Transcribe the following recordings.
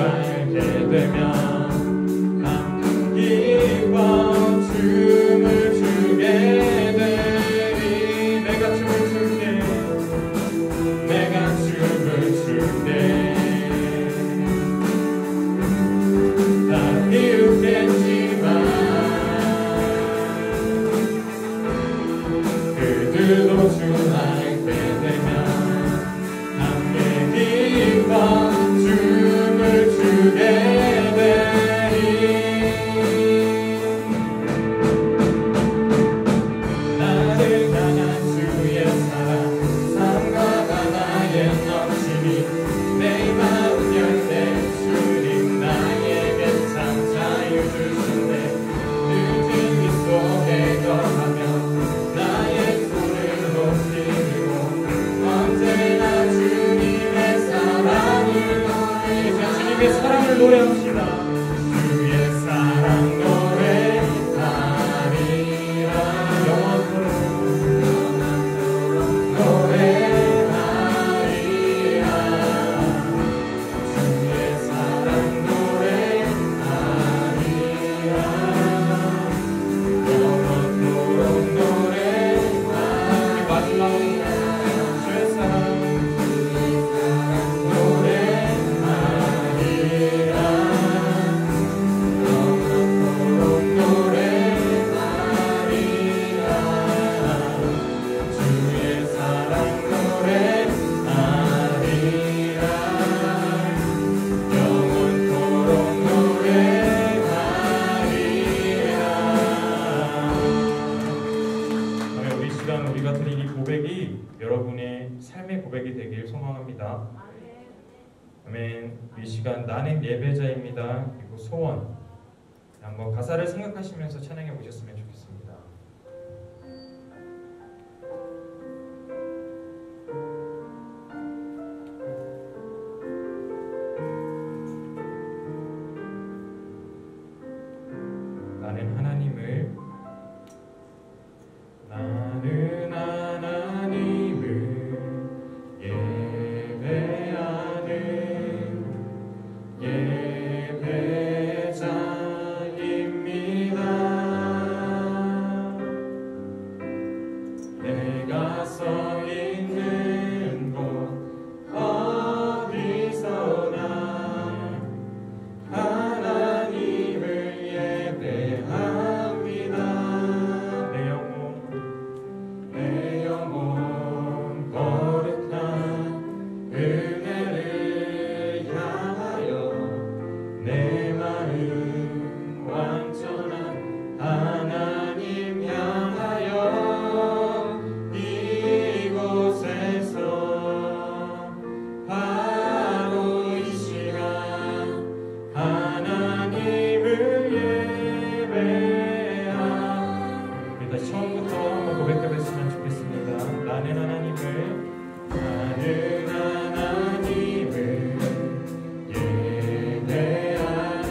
알게 되면 기뻐 춤을 추게 되리. 내가 춤을 출게, 내가 춤을 출게. 다 비웃겠지만 그들도 주 알게 되면 함께 기뻐 춤을 추게 사랑을 노래합시다. 주의 사랑 노래하리라. 영원토록 노래하리라. 주의 사랑 노래하리라. 영원토록 노래하리라. 마지막으로 주의 사랑 우리가 드린 이 고백이 여러분의 삶의 고백이 되길 소망합니다. 아멘. 이 시간 나는 예배자입니다. 그리고 소원 한번 가사를 생각하시면서 찬양해 보셨으면 좋겠습니다. 나는 하나님을 내가 서 있는 곳 어디서나 하나님을 예배합니다. 내 영혼 거룩한 은혜를 향하여 내 마음 완전한 하나님 향하여 처음부터 한번 고백해봤으면 좋겠습니다. 나는 하나님을 예배하리라.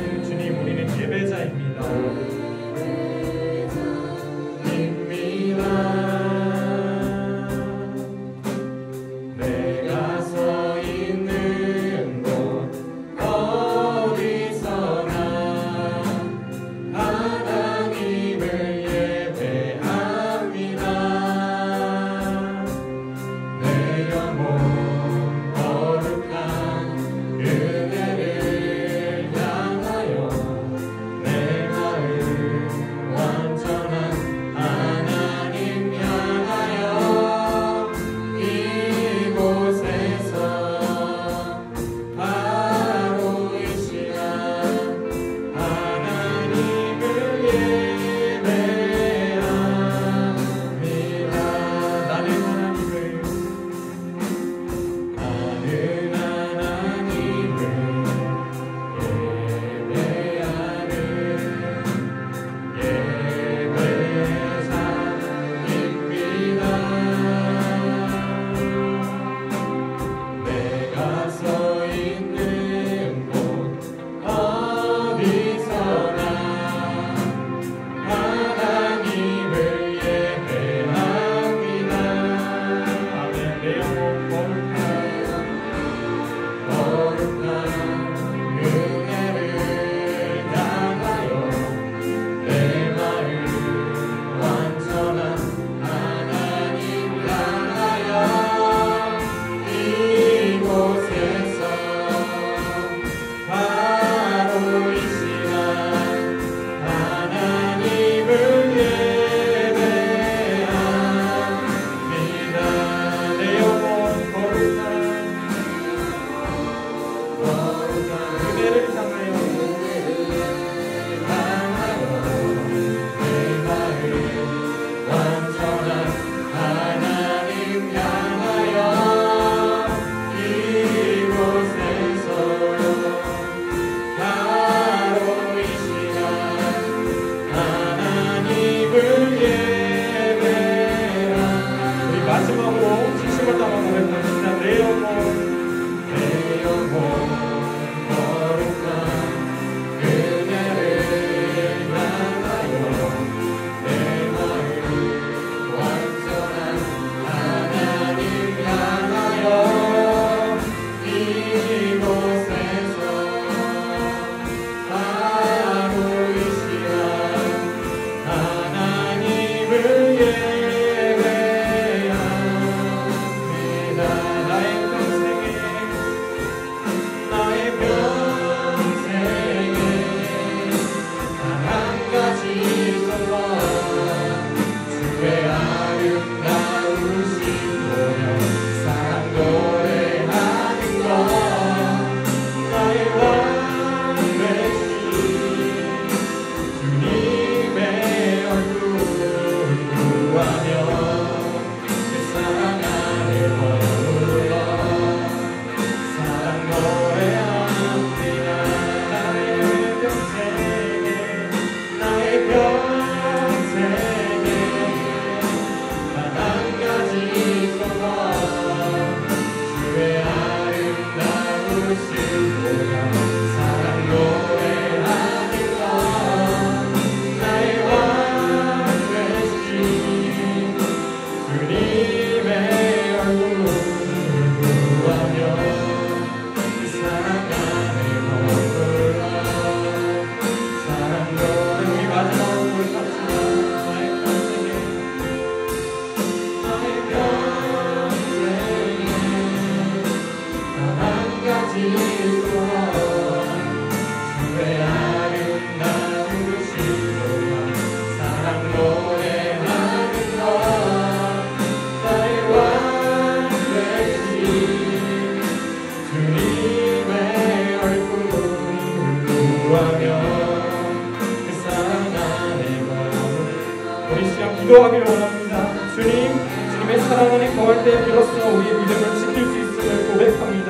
기도하기를 원합니다. 주님의 사랑 안에 거할 때 비로소 우리의 믿음을 지킬 수 있음을 고백합니다.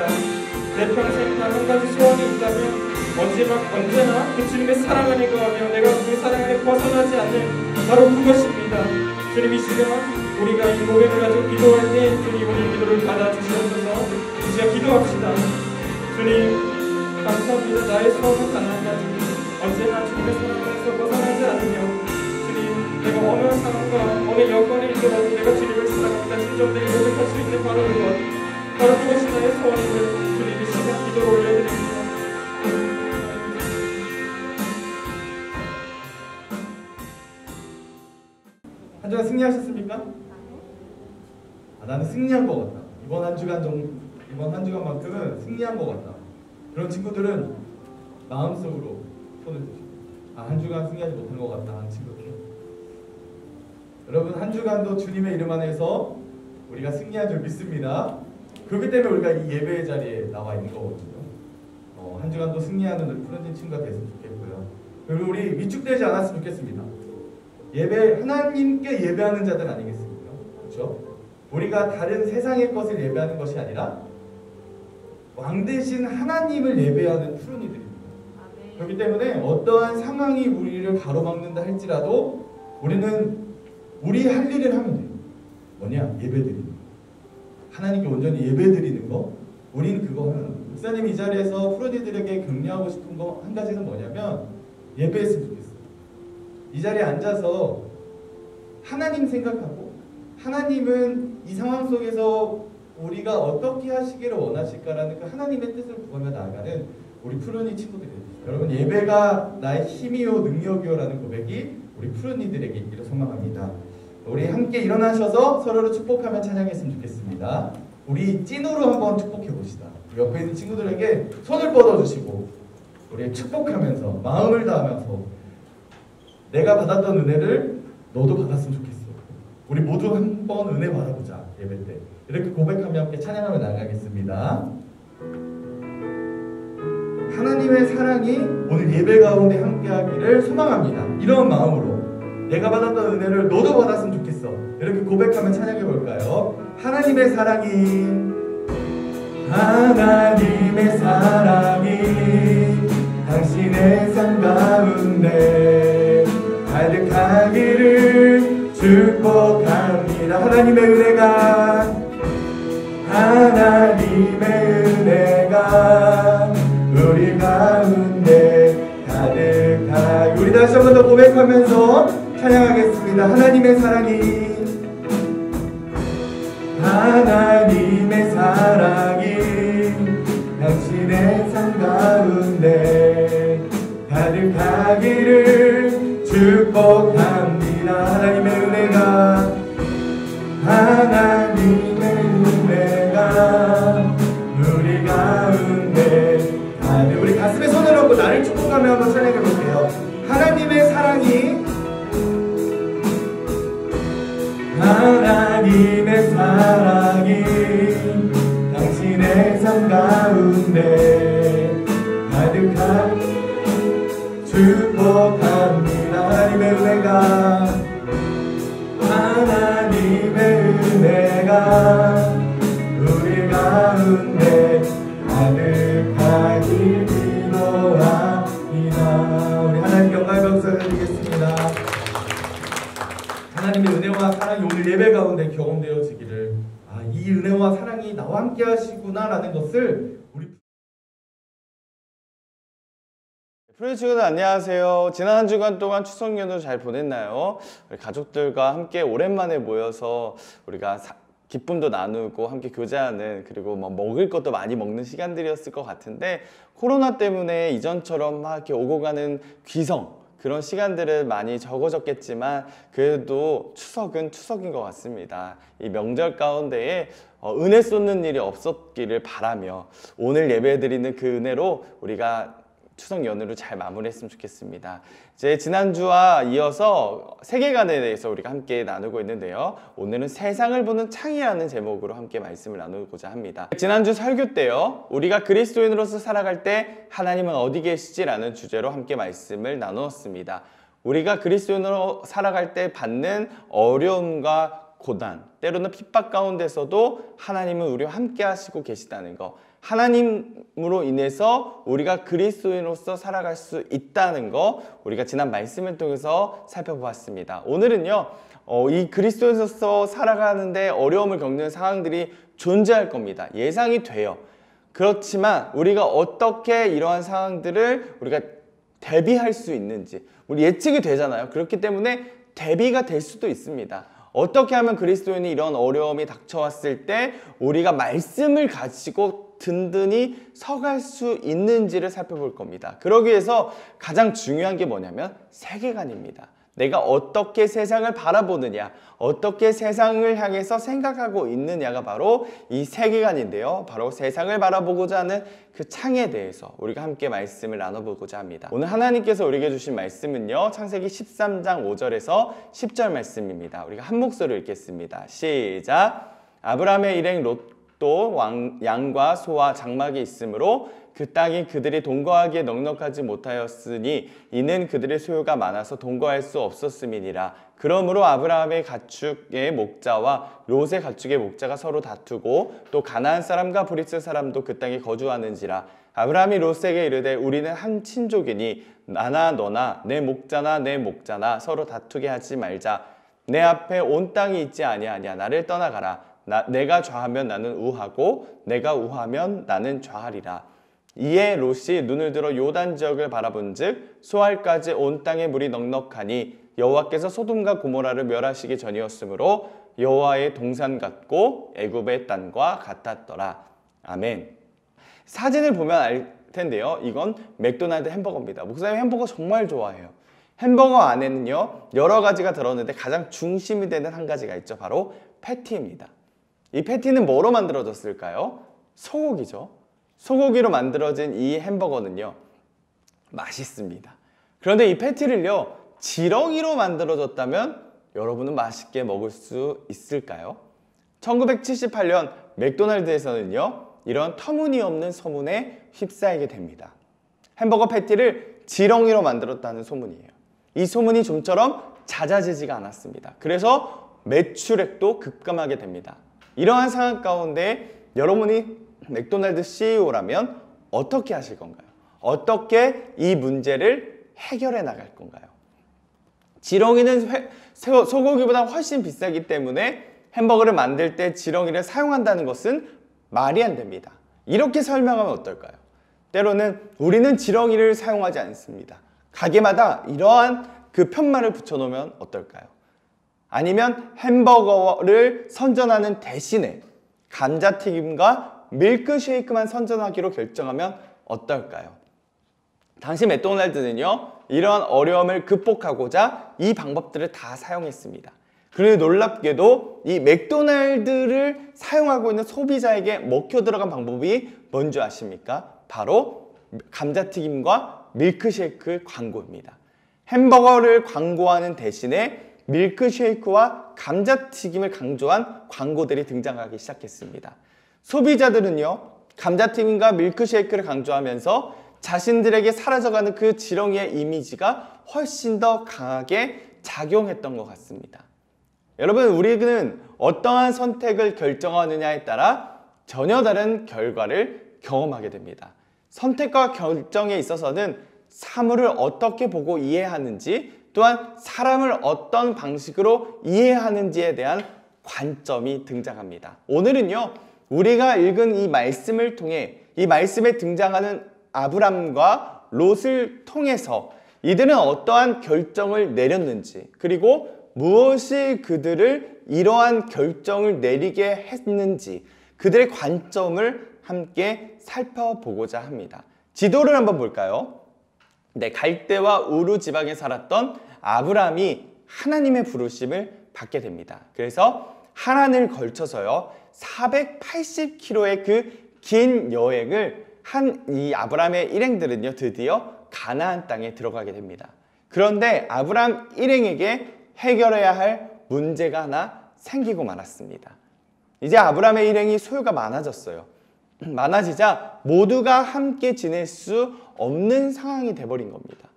내 평생 단 한 가지 소원이 있다면 언제나 그 주님의 사랑 안에 거하며 내가 그 사랑 안에 벗어나지 않는 바로 그것입니다. 주님, 이 시간 우리가 이 고백을 가지고 기도할 때 주님 우리 기도를 받아주시옵소서. 이 시간 기도합시다. 주님 감사합니다. 나의 소원은 단 한 가지, 언제나 주님의 사랑 안에서 벗어나지 않으며 주님, 내가 어느 상황과 어느 여건에 있더라도 내가 주님을 사랑합니다. 진정되게 고백할 수 있는 바로 그것이 나의 소원인데 주님, 이 시간 기도를 올려드립니다. 한 주간 승리하셨습니까? 나는 승리한 것 같다. 이번 한 주간만큼은 승리한 것 같다. 그런 친구들은 마음속으로 손을 드시고, 한 주간 승리하지 못한 것 같다 하는 친구들. 여러분, 한 주간도 주님의 이름 안에서 우리가 승리한 줄 믿습니다. 그렇기 때문에 우리가 이 예배의 자리에 나와 있는 거거든요. 한 주간도 승리하는 우리 푸른진 친구가 됐으면 좋겠고요. 그리고 우리 위축되지 않았으면 좋겠습니다. 하나님께 예배하는 자들 아니겠습니까? 그렇죠? 우리가 다른 세상의 것을 예배하는 것이 아니라 왕 대신 하나님을 예배하는 푸른이들입니다. 그렇기 때문에 어떠한 상황이 우리를 가로막는다 할지라도 우리는 우리 할 일을 하면 돼요. 뭐냐? 예배드리는 거. 하나님께 온전히 예배드리는 거. 우리는 그거 하는 거예요. 목사님 이 자리에서 푸른이들에게 격려하고 싶은 거 한 가지는 뭐냐면 예배했으면 좋겠어요. 이 자리에 앉아서 하나님 생각하고, 하나님은 이 상황 속에서 우리가 어떻게 하시기를 원하실까라는 그 하나님의 뜻을 구하며 나아가는 우리 푸른이 친구들이에요. 여러분, 예배가 나의 힘이요 능력이요 라는 고백이 우리 푸른이들에게 있기를 소망합니다. 우리 함께 일어나셔서 서로를 축복하며 찬양했으면 좋겠습니다. 우리 찐으로 한번 축복해 봅시다. 옆에 있는 친구들에게 손을 뻗어주시고 우리 축복하면서 마음을 다하면서 내가 받았던 은혜를 너도 받았으면 좋겠어. 우리 모두 한번 은혜 받아보자. 예배 때 이렇게 고백하며 함께 찬양하며 나가겠습니다. 하나님의 사랑이 오늘 예배 가운데 함께하기를 소망합니다. 이런 마음으로 내가 받았던 은혜를 너도 받았으면 좋겠어. 이렇게 고백하며 찬양해 볼까요? 하나님의 사랑이 당신의 삶 가운데 가득하기를 축복합니다. 하나님의 은혜가 우리 가운데 가득하기. 우리 다시 한 번 더 고백하면서 찬양하겠습니다. 하나님의 사랑이 당신의 삶 가운데 가득하기를 축복합니다. 하나님의 은혜가 우리 가운데 가득. 우리 가슴에 손을 얹고 나를 축복하며 한번 찬양해 볼게요. 하나님의 사랑이 당신의 삶 가운데 가득하게 축복합니다. 하나님의 은혜가 우리 가운데 가득하길 기도합니다. 우리 하나님 영광의 박수를 드리겠습니다. 하나님의 은혜와 사랑이 오늘 예배 가운데 경험되어지기를, 이 은혜와 사랑이 나와 함께 하시구나 라는 것을 우리 푸른 친구들 안녕하세요. 지난 한 주간 동안 추석 연휴 잘 보냈나요? 우리 가족들과 함께 오랜만에 모여서 우리가 기쁨도 나누고 함께 교제하는, 그리고 먹을 것도 많이 먹는 시간들이었을 것 같은데, 코로나 때문에 이전처럼 막 이렇게 오고 가는 귀성 그런 시간들은 많이 적어졌겠지만 그래도 추석은 추석인 것 같습니다. 이 명절 가운데에 은혜 쏟는 일이 없었기를 바라며 오늘 예배드리는 그 은혜로 우리가 추석 연휴를 잘 마무리했으면 좋겠습니다. 이제 지난주와 이어서 세계관에 대해서 우리가 함께 나누고 있는데요. 오늘은 세상을 보는 창이라는 제목으로 함께 말씀을 나누고자 합니다. 지난주 설교 때요, 우리가 그리스도인으로서 살아갈 때 하나님은 어디 계시지? 라는 주제로 함께 말씀을 나누었습니다. 우리가 그리스도인으로 살아갈 때 받는 어려움과 고난, 때로는 핍박 가운데서도 하나님은 우리와 함께 하시고 계시다는 거, 하나님으로 인해서 우리가 그리스도인으로서 살아갈 수 있다는 거, 우리가 지난 말씀을 통해서 살펴보았습니다. 오늘은요, 이 그리스도인으로서 살아가는데 어려움을 겪는 상황들이 존재할 겁니다. 예상이 돼요. 그렇지만 우리가 어떻게 이러한 상황들을 우리가 대비할 수 있는지, 우리 예측이 되잖아요. 그렇기 때문에 대비가 될 수도 있습니다. 어떻게 하면 그리스도인이 이런 어려움이 닥쳐왔을 때 우리가 말씀을 가지고 든든히 서갈 수 있는지를 살펴볼 겁니다. 그러기 위해서 가장 중요한 게 뭐냐면 세계관입니다. 내가 어떻게 세상을 바라보느냐, 어떻게 세상을 향해서 생각하고 있느냐가 바로 이 세계관인데요. 바로 세상을 바라보고자 하는 그 창에 대해서 우리가 함께 말씀을 나눠보고자 합니다. 오늘 하나님께서 우리에게 주신 말씀은요, 창세기 13장 5절에서 10절 말씀입니다. 우리가 한 목소리로 읽겠습니다. 시작. 아브라함의 일행 롯도 양과 소와 장막이 있으므로 그 땅이 그들이 동거하기에 넉넉하지 못하였으니 이는 그들의 소유가 많아서 동거할 수 없었음이니라. 그러므로 아브라함의 가축의 목자와 롯의 가축의 목자가 서로 다투고 또 가나안 사람과 브리스 사람도 그 땅에 거주하는지라. 아브라함이 롯에게 이르되 우리는 한 친족이니 나나 너나 내 목자나 내 목자나 서로 다투게 하지 말자. 내 앞에 온 땅이 있지 아니하냐. 나를 떠나가라. 내가 좌하면 나는 우하고 내가 우하면 나는 좌하리라. 이에 롯이 눈을 들어 요단 지역을 바라본즉 소알까지 온 땅에 물이 넉넉하니 여호와께서 소돔과 고모라를 멸하시기 전이었으므로 여호와의 동산 같고 애굽의 땅과 같았더라. 아멘. 사진을 보면 알 텐데요, 이건 맥도날드 햄버거입니다. 목사님 햄버거 정말 좋아해요. 햄버거 안에는요 여러 가지가 들었는데 가장 중심이 되는 한 가지가 있죠. 바로 패티입니다. 이 패티는 뭐로 만들어졌을까요? 소고기죠. 소고기로 만들어진 이 햄버거는요 맛있습니다. 그런데 이 패티를요 지렁이로 만들어졌다면 여러분은 맛있게 먹을 수 있을까요? 1978년 맥도날드에서는요 이런 터무니없는 소문에 휩싸이게 됩니다. 햄버거 패티를 지렁이로 만들었다는 소문이에요. 이 소문이 좀처럼 잦아지지가 않았습니다. 그래서 매출액도 급감하게 됩니다. 이러한 상황 가운데 여러분이 맥도날드 CEO라면 어떻게 하실 건가요? 어떻게 이 문제를 해결해 나갈 건가요? 지렁이는 소고기보다 훨씬 비싸기 때문에 햄버거를 만들 때 지렁이를 사용한다는 것은 말이 안 됩니다. 이렇게 설명하면 어떨까요? 때로는 우리는 지렁이를 사용하지 않습니다. 가게마다 이러한 그 편말을 붙여놓으면 어떨까요? 아니면 햄버거를 선전하는 대신에 감자튀김과 밀크쉐이크만 선전하기로 결정하면 어떨까요? 당시 맥도날드는요 이러한 어려움을 극복하고자 이 방법들을 다 사용했습니다. 그런데 놀랍게도 이 맥도날드를 사용하고 있는 소비자에게 먹혀 들어간 방법이 뭔지 아십니까? 바로 감자튀김과 밀크쉐이크 광고입니다. 햄버거를 광고하는 대신에 밀크쉐이크와 감자튀김을 강조한 광고들이 등장하기 시작했습니다. 소비자들은요 감자튀김과 밀크쉐이크를 강조하면서 자신들에게 사라져가는 그 지렁이의 이미지가 훨씬 더 강하게 작용했던 것 같습니다. 여러분, 우리는 어떠한 선택을 결정하느냐에 따라 전혀 다른 결과를 경험하게 됩니다. 선택과 결정에 있어서는 사물을 어떻게 보고 이해하는지, 또한 사람을 어떤 방식으로 이해하는지에 대한 관점이 등장합니다. 오늘은요 우리가 읽은 이 말씀을 통해 이 말씀에 등장하는 아브람과 롯을 통해서 이들은 어떠한 결정을 내렸는지, 그리고 무엇이 그들을 이러한 결정을 내리게 했는지, 그들의 관점을 함께 살펴보고자 합니다. 지도를 한번 볼까요? 네, 갈대와 우루 지방에 살았던 아브람이 하나님의 부르심을 받게 됩니다. 그래서 하란을 걸쳐서요 480km의 그 긴 여행을 한 이 아브람의 일행들은요 드디어 가나안 땅에 들어가게 됩니다. 그런데 아브람 일행에게 해결해야 할 문제가 하나 생기고 말았습니다. 이제 아브람의 일행이 소유가 많아졌어요. 많아지자 모두가 함께 지낼 수 없는 상황이 돼버린 겁니다.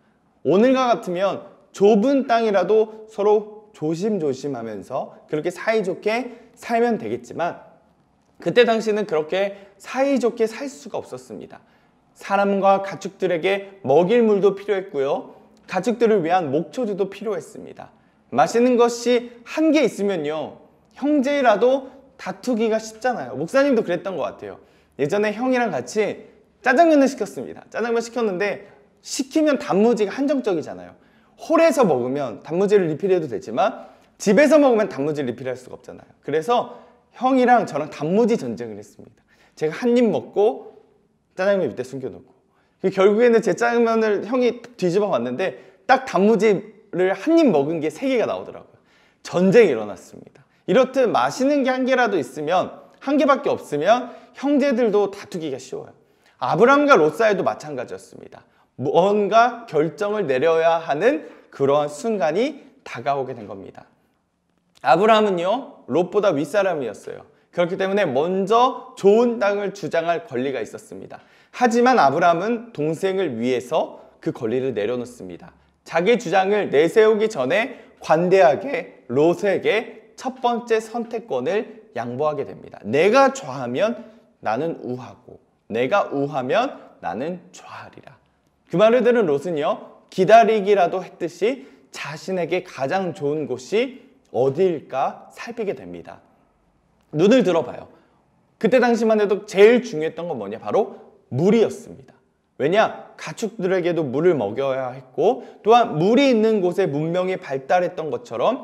오늘과 같으면 좁은 땅이라도 서로 조심조심하면서 그렇게 사이좋게 살면 되겠지만 그때 당시는 그렇게 사이좋게 살 수가 없었습니다. 사람과 가축들에게 먹일 물도 필요했고요. 가축들을 위한 목초지도 필요했습니다. 마시는 것이 한 개 있으면요, 형제라도 다투기가 쉽잖아요. 목사님도 그랬던 것 같아요. 예전에 형이랑 같이 짜장면을 시켰습니다. 짜장면 시켰는데 시키면 단무지가 한정적이잖아요. 홀에서 먹으면 단무지를 리필해도 되지만 집에서 먹으면 단무지를 리필할 수가 없잖아요. 그래서 형이랑 저랑 단무지 전쟁을 했습니다. 제가 한 입 먹고 짜장면 밑에 숨겨놓고, 결국에는 제 짜장면을 형이 뒤집어 봤는데 딱 단무지를 한 입 먹은 게 3개가 나오더라고요. 전쟁이 일어났습니다. 이렇듯 맛있는 게 한 개라도 있으면, 한 개밖에 없으면 형제들도 다투기가 쉬워요. 아브람과 롯 사이도 마찬가지였습니다. 뭔가 결정을 내려야 하는 그러한 순간이 다가오게 된 겁니다. 아브라함은요, 롯보다 윗사람이었어요. 그렇기 때문에 먼저 좋은 땅을 주장할 권리가 있었습니다. 하지만 아브라함은 동생을 위해서 그 권리를 내려놓습니다. 자기 주장을 내세우기 전에 관대하게 롯에게 첫 번째 선택권을 양보하게 됩니다. 내가 좌하면 나는 우하고 내가 우하면 나는 좌하리라. 그 말을 들은 롯은요, 기다리기라도 했듯이 자신에게 가장 좋은 곳이 어디일까 살피게 됩니다. 눈을 들어봐요. 그때 당시만 해도 제일 중요했던 건 뭐냐? 바로 물이었습니다. 왜냐? 가축들에게도 물을 먹여야 했고, 또한 물이 있는 곳에 문명이 발달했던 것처럼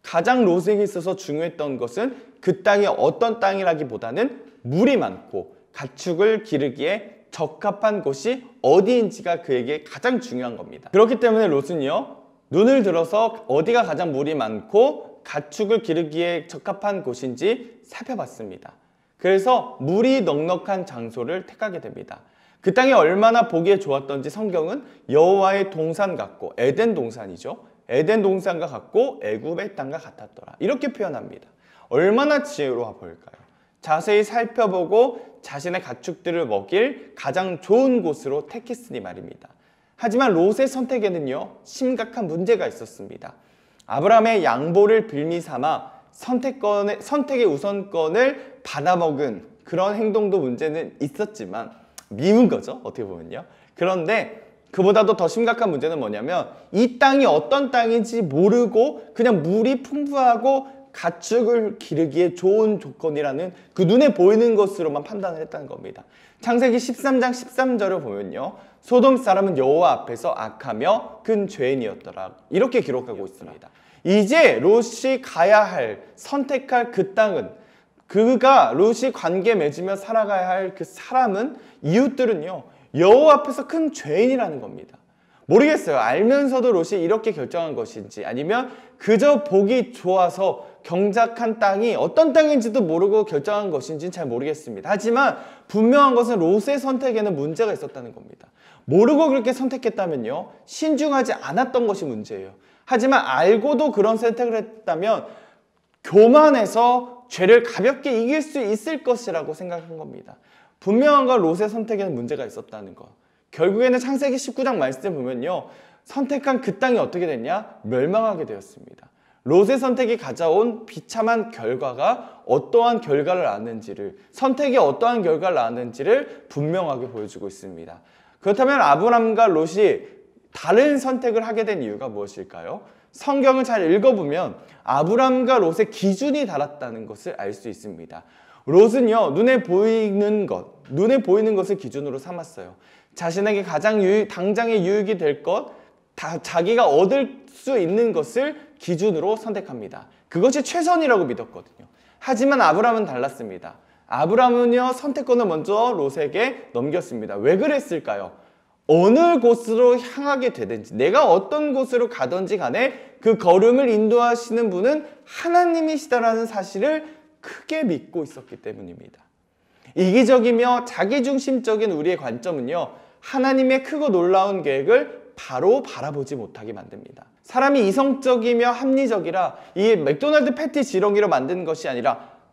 가장 롯에게 있어서 중요했던 것은 그 땅이 어떤 땅이라기보다는 물이 많고 가축을 기르기에 적합한 곳이 어디인지가 그에게 가장 중요한 겁니다. 그렇기 때문에 롯은요, 눈을 들어서 어디가 가장 물이 많고 가축을 기르기에 적합한 곳인지 살펴봤습니다. 그래서 물이 넉넉한 장소를 택하게 됩니다. 그 땅이 얼마나 보기에 좋았던지 성경은 여호와의 동산 같고, 에덴 동산이죠. 에덴 동산과 같고 애굽의 땅과 같았더라. 이렇게 표현합니다. 얼마나 지혜로워 보일까요? 자세히 살펴보고 자신의 가축들을 먹일 가장 좋은 곳으로 택했으니 말입니다. 하지만 롯의 선택에는요, 심각한 문제가 있었습니다. 아브라함의 양보를 빌미삼아 선택의 우선권을 받아먹은 그런 행동도 문제는 있었지만 미운 거죠, 어떻게 보면요. 그런데 그보다도 더 심각한 문제는 뭐냐면 이 땅이 어떤 땅인지 모르고 그냥 물이 풍부하고 가축을 기르기에 좋은 조건이라는 그 눈에 보이는 것으로만 판단을 했다는 겁니다. 창세기 13장 13절을 보면요, 소돔 사람은 여호와 앞에서 악하며 큰 죄인이었더라, 이렇게 기록하고 있습니다. 이제 롯이 가야 할, 선택할 그 땅은, 그가 롯이 관계 맺으며 살아가야 할 그 사람은, 이웃들은요, 여호와 앞에서 큰 죄인이라는 겁니다. 모르겠어요. 알면서도 롯이 이렇게 결정한 것인지, 아니면 그저 보기 좋아서 경작한 땅이 어떤 땅인지도 모르고 결정한 것인지는 잘 모르겠습니다. 하지만 분명한 것은 롯의 선택에는 문제가 있었다는 겁니다. 모르고 그렇게 선택했다면요, 신중하지 않았던 것이 문제예요. 하지만 알고도 그런 선택을 했다면 교만해서 죄를 가볍게 이길 수 있을 것이라고 생각한 겁니다. 분명한 건 롯의 선택에는 문제가 있었다는 것. 결국에는 창세기 19장 말씀 보면요, 선택한 그 땅이 어떻게 됐냐? 멸망하게 되었습니다. 롯의 선택이 가져온 비참한 결과가 어떠한 결과를 낳았는지를, 선택이 어떠한 결과를 낳았는지를 분명하게 보여주고 있습니다. 그렇다면 아브람과 롯이 다른 선택을 하게 된 이유가 무엇일까요? 성경을 잘 읽어보면 아브람과 롯의 기준이 달랐다는 것을 알 수 있습니다. 롯은요, 눈에 보이는 것을 기준으로 삼았어요. 자신에게 가장 당장의 유익이 될 것, 자기가 얻을 수 있는 것을 기준으로 선택합니다. 그것이 최선이라고 믿었거든요. 하지만 아브람은 달랐습니다. 아브람은요, 선택권을 먼저 롯에게 넘겼습니다. 왜 그랬을까요? 어느 곳으로 향하게 되든지, 내가 어떤 곳으로 가든지 간에 그 걸음을 인도하시는 분은 하나님이시다라는 사실을 크게 믿고 있었기 때문입니다. 이기적이며 자기중심적인 우리의 관점은요, 하나님의 크고 놀라운 계획을 바로 바라보지 못하게 만듭니다. 사람이 이성적이며 합리적이라 이 맥도날드 패티 지렁이로 만든 것이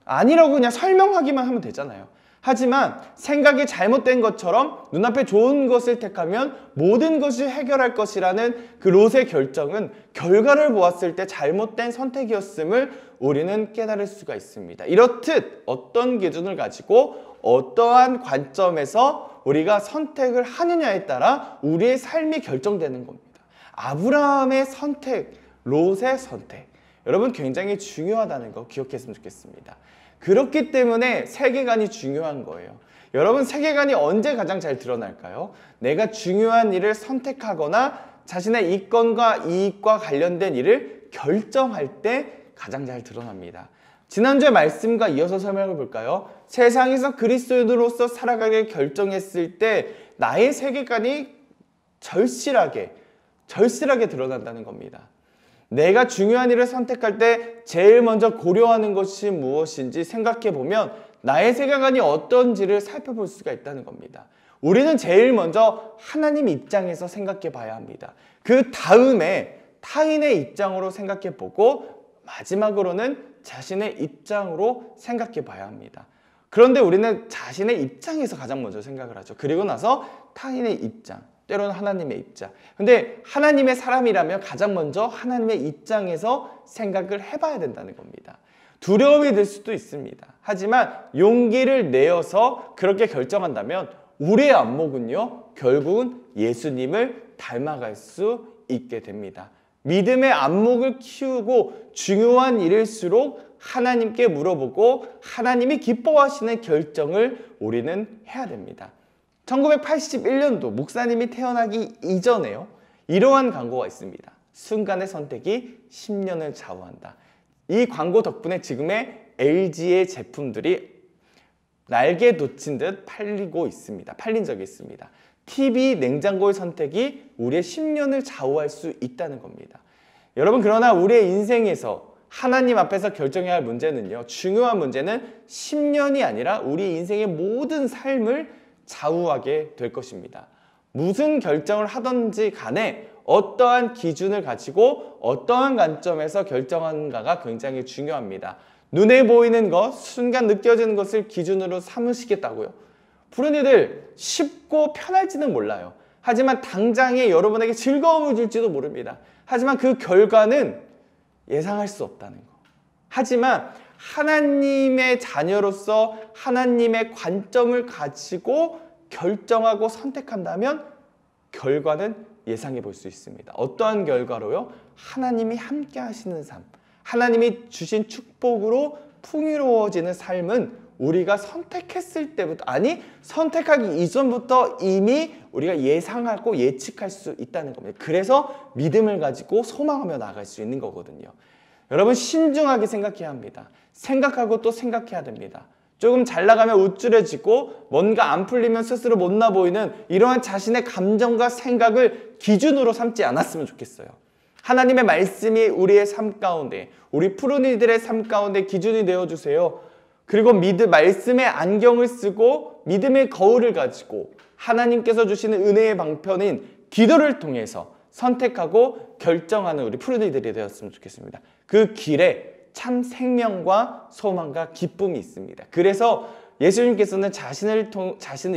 아니라고 그냥 설명하기만 하면 되잖아요. 하지만 생각이 잘못된 것처럼 눈앞에 좋은 것을 택하면 모든 것을 해결할 것이라는 그 롯의 결정은 결과를 보았을 때 잘못된 선택이었음을 우리는 깨달을 수가 있습니다. 이렇듯 어떤 기준을 가지고 어떠한 관점에서 우리가 선택을 하느냐에 따라 우리의 삶이 결정되는 겁니다. 아브라함의 선택, 롯의 선택, 여러분 굉장히 중요하다는 거 기억했으면 좋겠습니다. 그렇기 때문에 세계관이 중요한 거예요. 여러분 세계관이 언제 가장 잘 드러날까요? 내가 중요한 일을 선택하거나 자신의 이권과 이익과 관련된 일을 결정할 때 가장 잘 드러납니다. 지난주의 말씀과 이어서 설명해 볼까요? 세상에서 그리스도인으로서 살아가길 결정했을 때 나의 세계관이 절실하게 드러난다는 겁니다. 내가 중요한 일을 선택할 때 제일 먼저 고려하는 것이 무엇인지 생각해 보면 나의 세계관이 어떤지를 살펴볼 수가 있다는 겁니다. 우리는 제일 먼저 하나님 입장에서 생각해 봐야 합니다. 그 다음에 타인의 입장으로 생각해 보고 마지막으로는 자신의 입장으로 생각해 봐야 합니다. 그런데 우리는 자신의 입장에서 가장 먼저 생각을 하죠. 그리고 나서 타인의 입장, 때로는 하나님의 입장. 근데 하나님의 사람이라면 가장 먼저 하나님의 입장에서 생각을 해봐야 된다는 겁니다. 두려움이 들 수도 있습니다. 하지만 용기를 내어서 그렇게 결정한다면 우리의 안목은요, 결국은 예수님을 닮아갈 수 있게 됩니다. 믿음의 안목을 키우고 중요한 일일수록 하나님께 물어보고 하나님이 기뻐하시는 결정을 우리는 해야 됩니다. 1981년도 목사님이 태어나기 이전에요, 이러한 광고가 있습니다. 순간의 선택이 10년을 좌우한다. 이 광고 덕분에 지금의 LG의 제품들이 날개 돋친 듯 팔린 적이 있습니다. TV 냉장고의 선택이 우리의 10년을 좌우할 수 있다는 겁니다. 여러분, 그러나 우리의 인생에서 하나님 앞에서 결정해야 할 문제는요, 중요한 문제는 10년이 아니라 우리 인생의 모든 삶을 좌우하게 될 것입니다. 무슨 결정을 하든지 간에 어떠한 기준을 가지고 어떠한 관점에서 결정하는가가 굉장히 중요합니다. 눈에 보이는 것, 순간 느껴지는 것을 기준으로 삼으시겠다고요? 푸른이들, 쉽고 편할지는 몰라요. 하지만 당장에 여러분에게 즐거움을 줄지도 모릅니다. 하지만 그 결과는 예상할 수 없다는 거. 하지만 하나님의 자녀로서 하나님의 관점을 가지고 결정하고 선택한다면 결과는 예상해 볼 수 있습니다. 어떠한 결과로요? 하나님이 함께 하시는 삶, 하나님이 주신 축복으로 풍요로워지는 삶은 우리가 선택했을 때부터, 아니 선택하기 이전부터 이미 우리가 예상하고 예측할 수 있다는 겁니다. 그래서 믿음을 가지고 소망하며 나아갈 수 있는 거거든요. 여러분, 신중하게 생각해야 합니다. 생각하고 또 생각해야 됩니다. 조금 잘 나가면 우쭐해지고 뭔가 안 풀리면 스스로 못나 보이는 이러한 자신의 감정과 생각을 기준으로 삼지 않았으면 좋겠어요. 하나님의 말씀이 우리의 삶 가운데, 우리 푸른이들의 삶 가운데 기준이 되어주세요. 그리고 말씀의 안경을 쓰고 믿음의 거울을 가지고 하나님께서 주시는 은혜의 방편인 기도를 통해서 선택하고 결정하는 우리 푸른이들이 되었으면 좋겠습니다. 그 길에 참 생명과 소망과 기쁨이 있습니다. 그래서 예수님께서는 자신을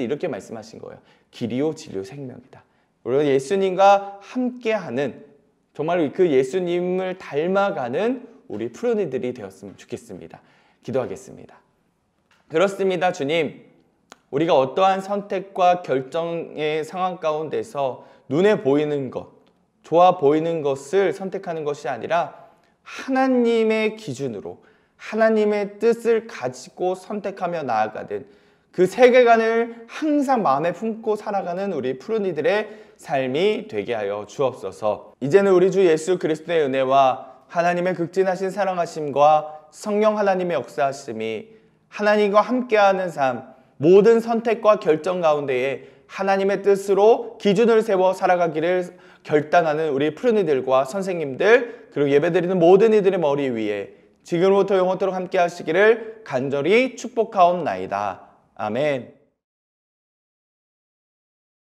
이렇게 말씀하신 거예요. 길이요 진리요 생명이다. 우리가 예수님과 함께하는, 정말 그 예수님을 닮아가는 우리 푸른이들이 되었으면 좋겠습니다. 기도하겠습니다. 그렇습니다, 주님. 우리가 어떠한 선택과 결정의 상황 가운데서 눈에 보이는 것, 좋아 보이는 것을 선택하는 것이 아니라 하나님의 기준으로 하나님의 뜻을 가지고 선택하며 나아가는 그 세계관을 항상 마음에 품고 살아가는 우리 푸른이들의 삶이 되게 하여 주옵소서. 이제는 우리 주 예수 그리스도의 은혜와 하나님의 극진하신 사랑하심과 성령 하나님의 역사하심이 하나님과 함께하는 삶, 모든 선택과 결정 가운데에 하나님의 뜻으로 기준을 세워 살아가기를 결단하는 우리 푸른이들과 선생님들, 그리고 예배드리는 모든 이들의 머리 위에 지금부터 영원토록 함께 하시기를 간절히 축복하옵나이다. 아멘.